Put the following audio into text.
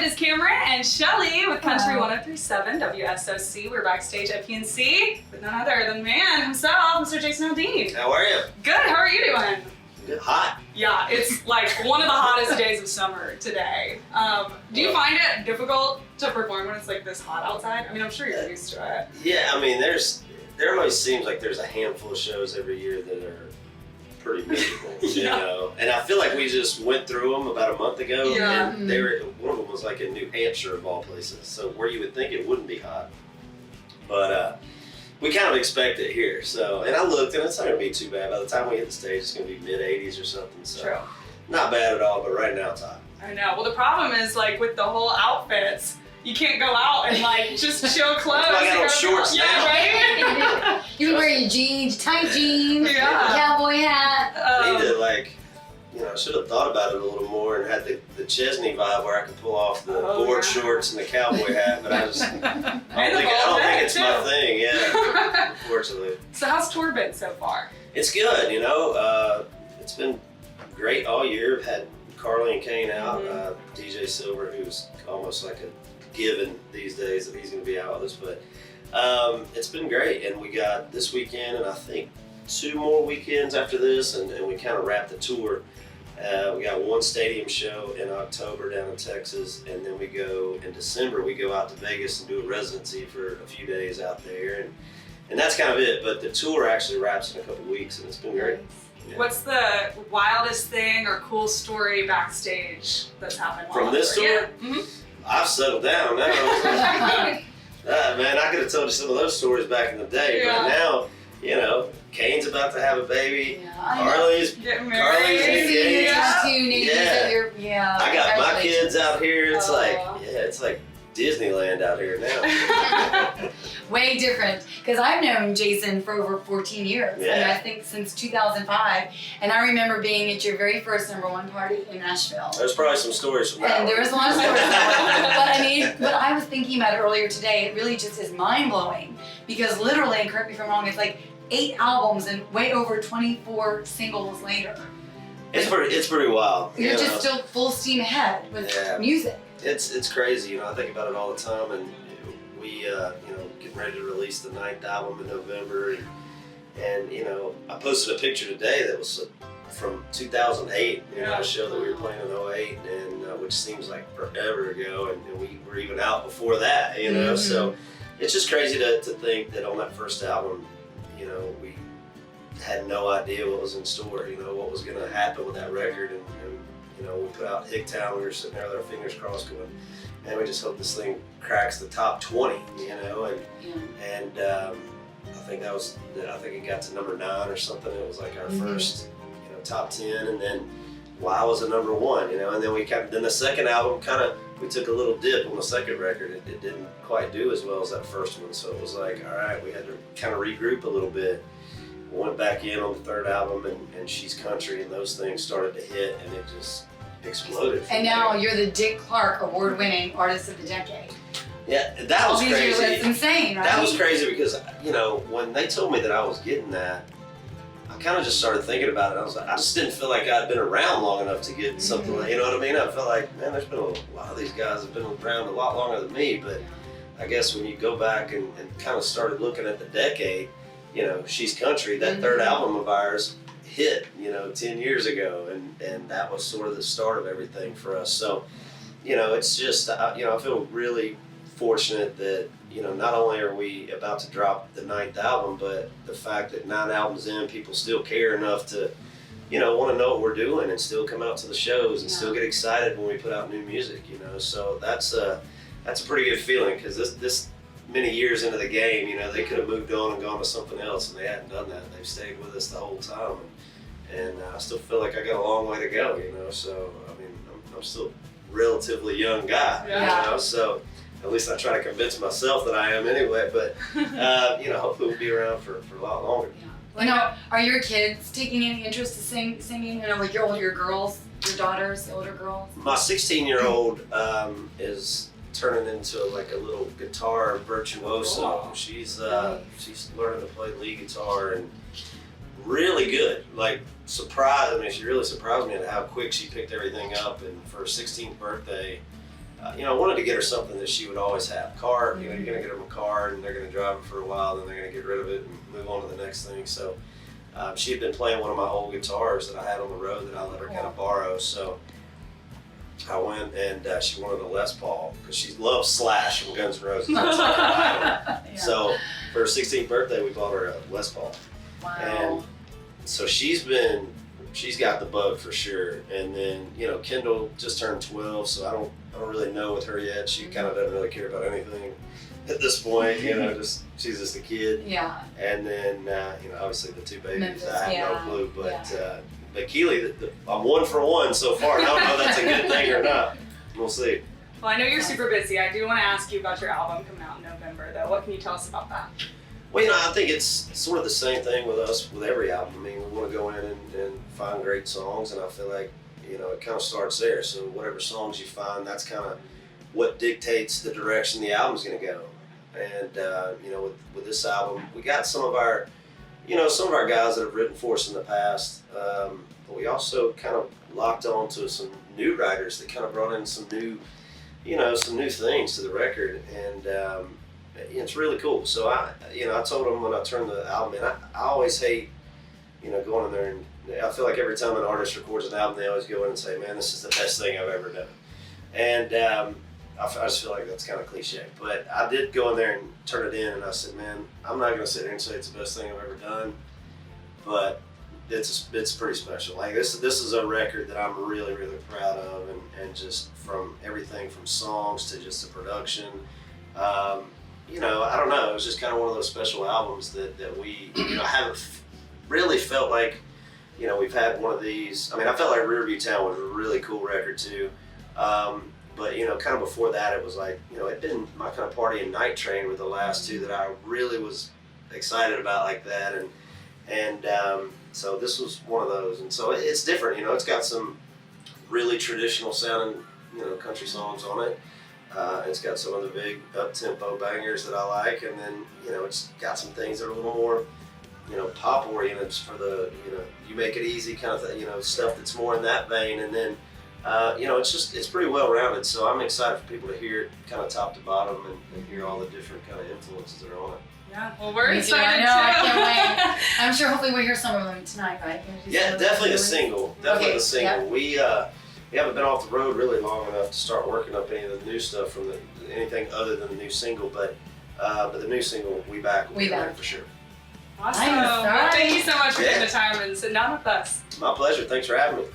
It is Cameron and Chele with Country 103.7 WSOC. We're backstage at PNC with none other than the man himself, Mr. Jason Aldean. How are you? Good, how are you doing? Good. Hot. Yeah, it's like one of the hottest days of summer today. Do you find it difficult to perform when it's like this hot outside? I mean, I'm sure you're used to it. Yeah, I mean, there always seems like there's a handful of shows every year that are pretty miserable, you know. And I feel like we just went through them about a month ago, and one of them was like in New Hampshire of all places, so where you would think it wouldn't be hot, but we kind of expect it here. So, and I looked, and it's not gonna be too bad. By the time we hit the stage, it's gonna be mid-80s or something. So, True. Not bad at all. But right now, it's hot. I know. Well, the problem is like with the whole outfits. You can't go out and like just show clothes. I got on shorts now. Yeah, right? You can wear your jeans, tight jeans, Yeah. cowboy hat. I need to, like, you know, I should have thought about it a little more and had the Chesney vibe where I could pull off the board shorts and the cowboy hat, but I don't think it's my thing. Yeah, unfortunately. So how's tour been so far? It's good, you know. It's been great all year. I've had Carly and Kane out. DJ Silver, who's almost like a given these days that he's going to be out with us, but it's been great. And we got this weekend and I think 2 more weekends after this, and we kind of wrapped the tour. We got 1 stadium show in October down in Texas, and then we go in December, we go out to Vegas and do a residency for a few days out there, and that's kind of it. But the tour actually wraps in a couple weeks, and it's been great. Yeah. What's the wildest thing or cool story backstage that's happened from this tour? Yeah. I've settled down now. Man, I could have told you some of those stories back in the day, but now, you know, Kane's about to have a baby. Carly's getting married. engaged. I got my kids out here. It's it's like Disneyland out here now. Way different, because I've known Jason for over 14 years. Yeah. I mean, I think since 2005, and I remember being at your very first #1 party in Nashville. There's probably some stories from that. And there was a lot of stories. But I was thinking about it earlier today. It really just is mind-blowing, because literally, and correct me if I'm wrong, it's like 8 albums and way over 24 singles later. It's pretty wild. You're just still full steam ahead with music. It's crazy, you know. I think about it all the time, and we, you know, getting ready to release the 9th album in November, and you know, I posted a picture today that was from 2008, you know, a show that we were playing in 2008, and which seems like forever ago, and we were even out before that, you know. So it's just crazy to think that on that first album, you know, we had no idea what was in store, you know, what was going to happen with that record, and you know, we put out Hicktown, we were sitting there with our fingers crossed going, man, we just hope this thing cracks the top 20, you know, and I think it got to number 9 or something. It was like our first, you know, top 10, and then Wow was a number 1, you know, and then then the second album we took a little dip on the second record. It didn't quite do as well as that first one, so it was like, all right, we had to kind of regroup a little bit. We went back in on the 3rd album, and She's Country, and those things started to hit, and it just exploded. And now you're the Dick Clark Award-winning Artist of the Decade. Yeah, that was crazy. That's insane, right? That was crazy because, you know, when they told me that I was getting that, I kind of just started thinking about it. I was like, I just didn't feel like I'd been around long enough to get something like, you know what I mean? I felt like, man, there's been a lot of these guys have been around a lot longer than me, but I guess when you go back and kind of started looking at the decade, you know, She's Country, that 3rd album of ours hit, you know, 10 years ago, and that was sort of the start of everything for us. So, you know, it's just, you know, I feel really fortunate that, you know, not only are we about to drop the 9th album, but the fact that 9 albums in, people still care enough to, you know, want to know what we're doing and still come out to the shows and still get excited when we put out new music, you know. So that's a pretty good feeling, because this many years into the game, you know, they could have moved on and gone to something else, and they hadn't done that. They've stayed with us the whole time, and I still feel like I got a long way to go, you know. So I mean, I'm still a relatively young guy, you know. So at least I try to convince myself that I am anyway. But you know, hopefully we'll be around for a lot longer. You know, are your kids taking any interest in singing? You know, like your older girls, your daughters, the older girls. My 16-year-old is turning into like a little guitar virtuoso. Wow. She's learning to play lead guitar, and really good. Like, surprised. I mean, she really surprised me at how quick she picked everything up. And for her 16th birthday, you know, I wanted to get her something that she would always have. Car, you know, you're gonna get them a car and they're gonna drive it for a while, then they're gonna get rid of it and move on to the next thing. So she had been playing one of my old guitars that I had on the road that I let her kind of borrow. So I went and she wanted a Les Paul because she loves Slash from Guns N' Roses. Yeah. So for her 16th birthday, we bought her a Les Paul. Wow. And so she's got the bug for sure. And then, you know, Kendall just turned 12, so I don't really know with her yet. She kind of doesn't really care about anything at this point, you know, she's just a kid. Yeah. And then, you know, obviously the two babies, Memphis, I have yeah. no clue, but Keely, I'm 1 for 1 so far, and I don't know if that's a good thing or not. We'll see. Well, I know you're super busy. I do want to ask you about your album coming out in November, though. What can you tell us about that? Well, you know, I think it's sort of the same thing with us with every album. I mean, we want to go in and find great songs, and I feel like, you know, it kind of starts there. So whatever songs you find, that's kind of what dictates the direction the album's going to go. And, you know, with this album, we got some of our guys that have written for us in the past, but we also kind of locked on to some new writers that kind of brought in some new things to the record, and it's really cool. So I told them when I turned the album in, I always hate, you know, going in there, and I feel like every time an artist records an album, they always go in and say, man, this is the best thing I've ever done. And I just feel like that's kind of cliche, but I did go in there and turn it in, and I said, man, I'm not going to sit here and say it's the best thing I've ever done, but it's pretty special. Like this is a record that I'm really, really proud of, and just from everything from songs to just the production. You know, I don't know, it was just kind of one of those special albums that we, you know, haven't really felt like, you know, we've had one of these. I mean, I felt like Rearview Town was a really cool record too. But, you know, kind of before that, it was like, you know, it'd been my kind of Party and Night Train were the last two that I really was excited about like that. And so this was one of those. And so it's different, you know, it's got some really traditional sounding, you know, country songs on it. It's got some of the big up-tempo bangers that I like. And then, you know, it's got some things that are a little more, you know, pop-oriented for the, you know, You Make It Easy kind of thing, you know, stuff that's more in that vein. And then, you know, it's pretty well-rounded, so I'm excited for people to hear it kind of top to bottom and hear all the different kind of influences that are on it. Yeah, well, we're Me too, excited I know, I too. can't wait. I'm sure hopefully we'll hear some of them tonight, right? Yeah, definitely the single. Definitely Okay, the single. yeah. We haven't been off the road really long enough to start working up any of the new stuff from anything other than the new single, but the new single, We Back, will be back for sure. Awesome. Nice. Well, thank you so much for taking the time and sitting down with us. My pleasure. Thanks for having me.